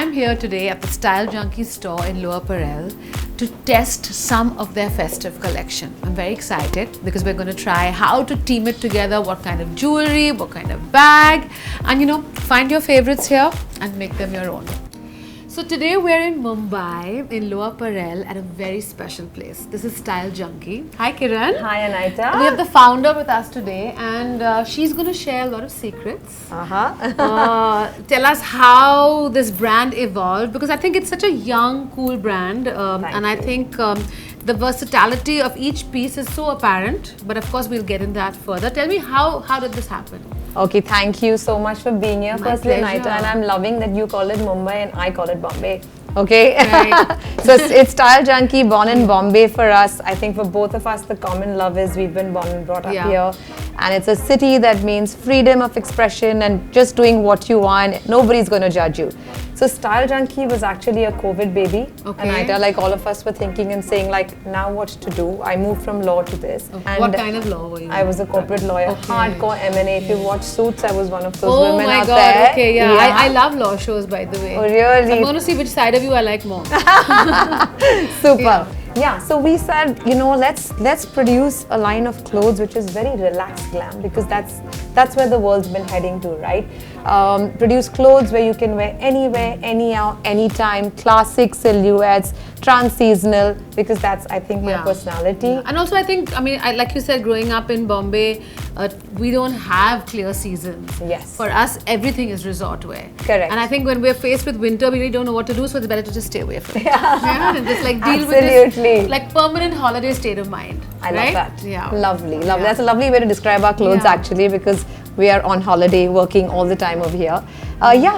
I'm here today at the Style Junkie store in Lower Parel to test some of their festive collection. I'm very excited because we're going to try how to team it together, what kind of jewelry, what kind of bag, and find your favorites here and make them your own. So today we're in Mumbai, in Lower Parel, at a very special place. This is Style Junkie. Hi Kiran. Hi Anaita. We have the founder with us today, and she's going to share a lot of secrets. Tell us how this brand evolved, because I think it's such a young, cool brand, and I think the versatility of each piece is so apparent. But of course, we'll get into that further. Tell me, how did this happen? Okay, thank you so much for being here. Firstly, Anaita, and I'm loving that you call it Mumbai and I call it Bombay. Okay, right. So it's Style Junkie, born in Bombay for us. I think for both of us, the common love is we've been born and brought up here. And it's a city that means freedom of expression and just doing what you want. Nobody's going to judge you. So Style Junkie was actually a COVID baby. Okay. Anaita, like all of us were thinking and saying like, now what to do? I moved from law to this. And what kind of law were you? I was a corporate lawyer, hardcore M&A. If you watch Suits, I was one of those women out there. there. Okay, yeah. I love law shows, by the way. Oh, really? So I'm going to see which side of you I like more. Super. Yeah, so we said, let's produce a line of clothes which is very relaxed glam, because that's where the world's been heading to, right? Produce clothes where you can wear anywhere, anyhow, anytime, classic silhouettes, trans-seasonal, because that's, I think, my personality. Yeah. And also, I think, like you said, growing up in Bombay, we don't have clear seasons. Yes. For us, everything is resort wear. Correct. And I think when we're faced with winter, we really don't know what to do, so it's better to just stay away from it. And just like deal with this like permanent holiday state of mind. I love that. Yeah. Lovely. That's a lovely way to describe our clothes actually, because we are on holiday working all the time over here.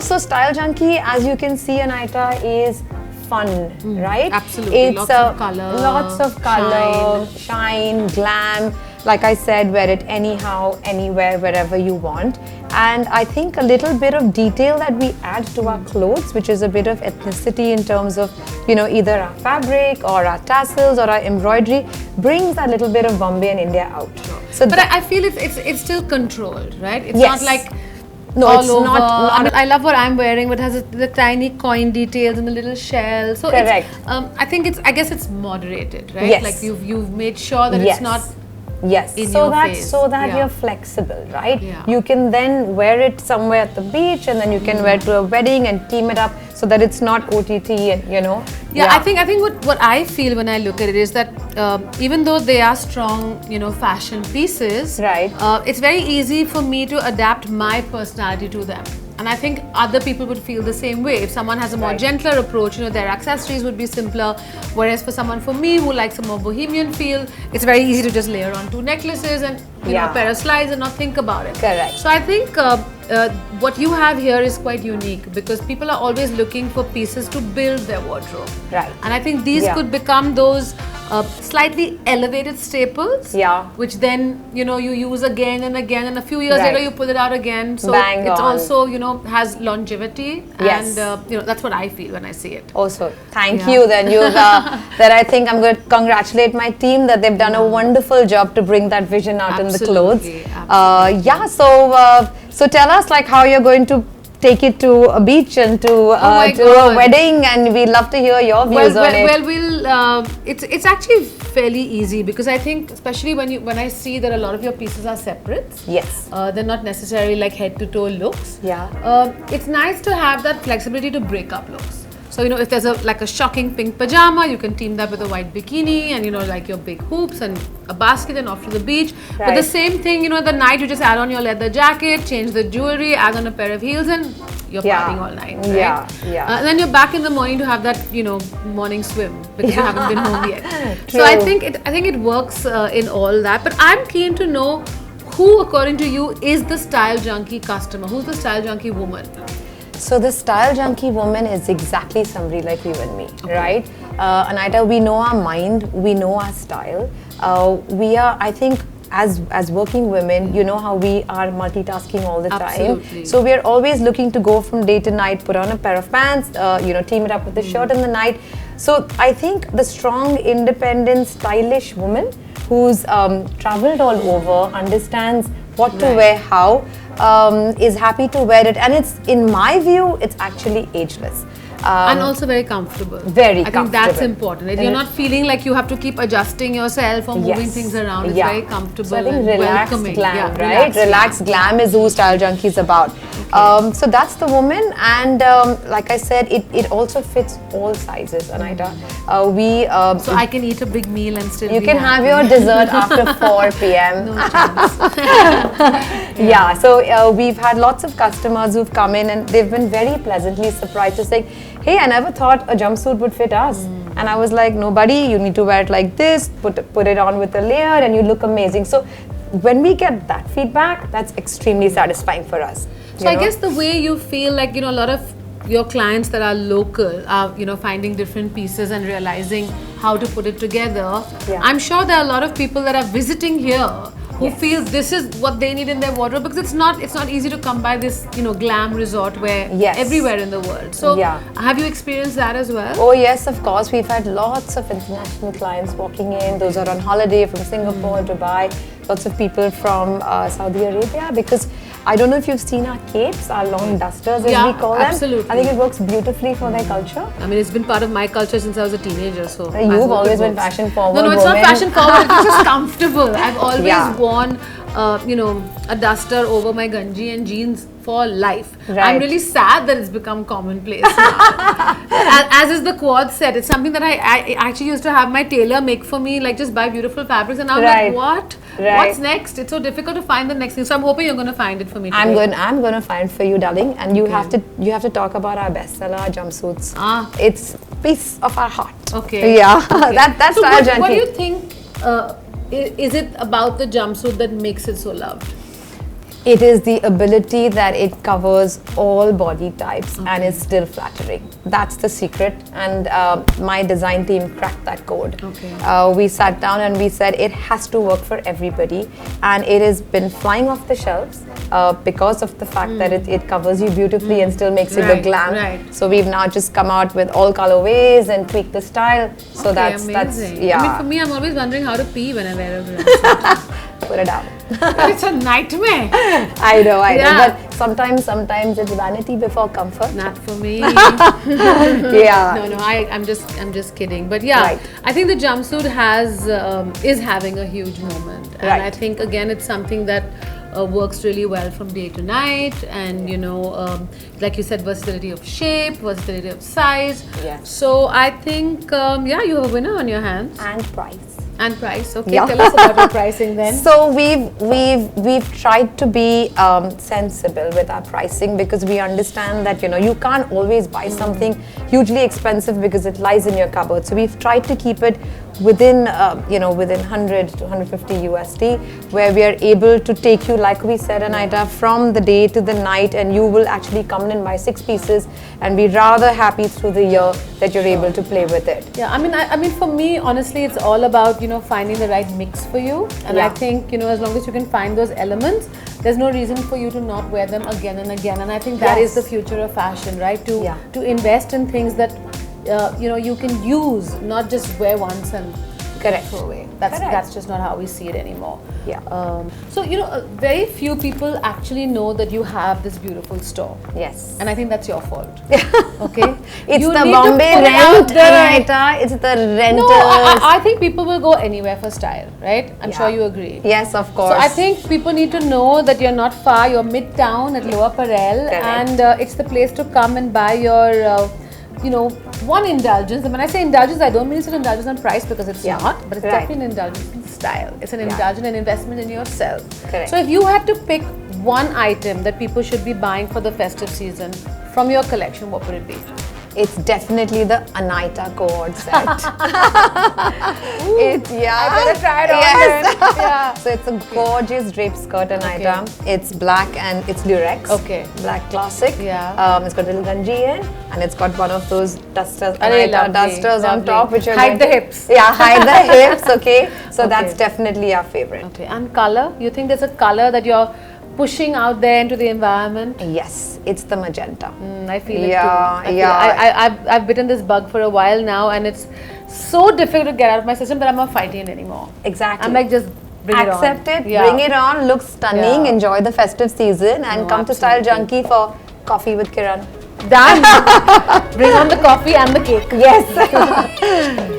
So Style Junkie, as you can see, Anaita, is fun, right? Absolutely. It's lots of color, shine, glam. Like I said, wear it anyhow, anywhere, wherever you want. And I think a little bit of detail that we add to our clothes, which is a bit of ethnicity in terms of, either our fabric or our tassels or our embroidery, brings that little bit of Bombay and India out. So but I feel it's still controlled, right? It's not like no, it's not. I love what I'm wearing, but it has the tiny coin details and the little shell. So correct. I guess it's moderated, right? Yes. Like you've made sure that it's not. Yes, so that you're flexible, right? Yeah. You can then wear it somewhere at the beach, and then you can wear it to a wedding and team it up so that it's not OTT, and I think what I feel when I look at it is that even though they are strong, fashion pieces, right? It's very easy for me to adapt my personality to them. And I think other people would feel the same way. If someone has a more gentler approach, their accessories would be simpler. Whereas for me who likes a more bohemian feel, it's very easy to just layer on 2 necklaces and a pair of slides and not think about it. Correct. So I think what you have here is quite unique, because people are always looking for pieces to build their wardrobe. Right. And I think these could become those slightly elevated staples, which then you use again and again, and a few years later you pull it out again. So it's also has longevity, and that's what I feel when I see it. Also, thank you. Then that I think I'm going to congratulate my team that they've done a wonderful job to bring that vision out in the clothes. So tell us like how you're going to take it to a beach and to a wedding, and we'd love to hear your views on it. It's actually fairly easy, because I think especially when I see that a lot of your pieces are separate. Yes. They're not necessarily like head to toe looks. Yeah. It's nice to have that flexibility to break up looks. So if there's a shocking pink pajama, you can team that with a white bikini and like your big hoops and a basket and off to the beach. Right. But the same thing, the night you just add on your leather jacket, change the jewelry, add on a pair of heels, and you're partying all night, right? And then you're back in the morning to have that, morning swim, because you haven't been home yet. True. So I think it works in all that. But I'm keen to know who, according to you, is the Style Junkie customer? Who's the Style Junkie woman? So the Style Junkie woman is exactly somebody like you and me, right? Anaita, we know our mind, we know our style. We are, I think, as working women, how we are multitasking all the time. So we are always looking to go from day to night, put on a pair of pants, team it up with a shirt in the night. So I think the strong, independent, stylish woman who's traveled all over, understands what to wear, how, is happy to wear it, and it's, in my view, it's actually ageless. And also very comfortable. Very I think that's comfortable. important. You're not feeling like you have to keep adjusting yourself or moving things around. It's very comfortable, so I think and relaxed welcoming. glam, right? Relaxed glam is who Style Junkie is about. So that's the woman, and like I said, it also fits all sizes, Anaita. So I can eat a big meal and still you be can happy. have your dessert after 4 p.m. No chance. Yeah, so we've had lots of customers who've come in and they've been very pleasantly surprised to say, hey, I never thought a jumpsuit would fit us. And I was like, no buddy, you need to wear it like this, put it on with a layer and you look amazing. So when we get that feedback, that's extremely satisfying for us. So I guess the way you feel like, a lot of your clients that are local are, finding different pieces and realizing how to put it together. Yeah. I'm sure there are a lot of people that are visiting here who feel this is what they need in their wardrobe, because it's not easy to come by this, glam resort where everywhere in the world. So have you experienced that as well? Oh yes, of course. We've had lots of international clients walking in. Those are on holiday from Singapore, Dubai. Lots of people from Saudi Arabia, because I don't know if you've seen our capes, our long dusters as we call them. Absolutely. I think it works beautifully for their culture. I mean, it's been part of my culture since I was a teenager. So you've always been fashion forward. No, it's not fashion forward. It's just comfortable. I've always worn, a duster over my ganji and jeans for life. Right. I'm really sad that it's become commonplace now. As is the quad set. It's something that I actually used to have my tailor make for me, like just buy beautiful fabrics, and now I'm like, what? What's next? It's so difficult to find the next thing. So I'm hoping you're going to find it for me today. I'm going to find for you, darling, and you have to talk about our bestseller jumpsuits. It's piece of our heart. Okay. Yeah. That's so Style Junkie. What do you think? Is it about the jumpsuit that makes it so loved? It is the ability that it covers all body types and is still flattering. That's the secret, and my design team cracked that code. We sat down and we said it has to work for everybody, and it has been flying off the shelves because of the fact that it covers you beautifully and still makes you look glam. So we've now just come out with all colorways and tweaked the style. So that's amazing. yeah. I mean, for me, I'm always wondering how to pee when I wear a jumpsuit. Put it down. It's a nightmare. I know. But sometimes it's vanity before comfort. Not for me. Yeah. No, I'm just kidding. But yeah, I think the jumpsuit is having a huge moment, and I think again it's something that works really well from day to night, and like you said, versatility of shape, versatility of size. Yes. So I think you have a winner on your hands. And price. And price. Okay, tell us about your pricing then. So we've tried to be sensible with our pricing, because we understand that you can't always buy something hugely expensive because it lies in your cupboard. So we've tried to keep it within within 100 to 150 USD, where we are able to take you, like we said, Anaita, from the day to the night, and you will actually come in and buy 6 pieces and be rather happy through the year that you're able to play with it. Yeah, I mean for me, honestly, it's all about finding the right mix for you, and I think as long as you can find those elements, there's no reason for you to not wear them again and again. And I think that is the future of fashion, right? To invest in things that you can use, not just wear once and throw away. That's just not how we see it anymore. So very few people actually know that you have this beautiful store. Yes. And I think that's your fault. Okay. It's the Bombay rent, Anaita. It's the rentals. No, I think people will go anywhere for style, right? I'm sure you agree. Yes, of course. So I think people need to know that you're not far. You're midtown at Lower Parel, and it's the place to come and buy your one indulgence. And when I say indulgence, I don't mean it's an indulgence on price, because it's not, but it's definitely an indulgence in style. It's an indulgence and investment in yourself. So if you had to pick one item that people should be buying for the festive season from your collection, what would it be? It's definitely the Anaita cohort set. I better try it on. Yes. So it's a gorgeous draped skirt, Anaita. It's black and it's lurex. Black classic. It's got a little ganji in, and it's got one of those dusters, Anaita dusters on top, which are hide the hips. Hide the hips. Okay. So that's definitely our favorite. Okay. And color? You think there's a color that you're pushing out there into the environment? Yes, it's the magenta. I feel it too. I've bitten this bug for a while now, and it's so difficult to get out of my system that I'm not fighting it anymore. Exactly. I'm like, just bring it on. Accept it, bring it on, look stunning, enjoy the festive season, and come to Style Junkie for Coffee with Kiran. Done. Bring on the coffee and the cake. Yes.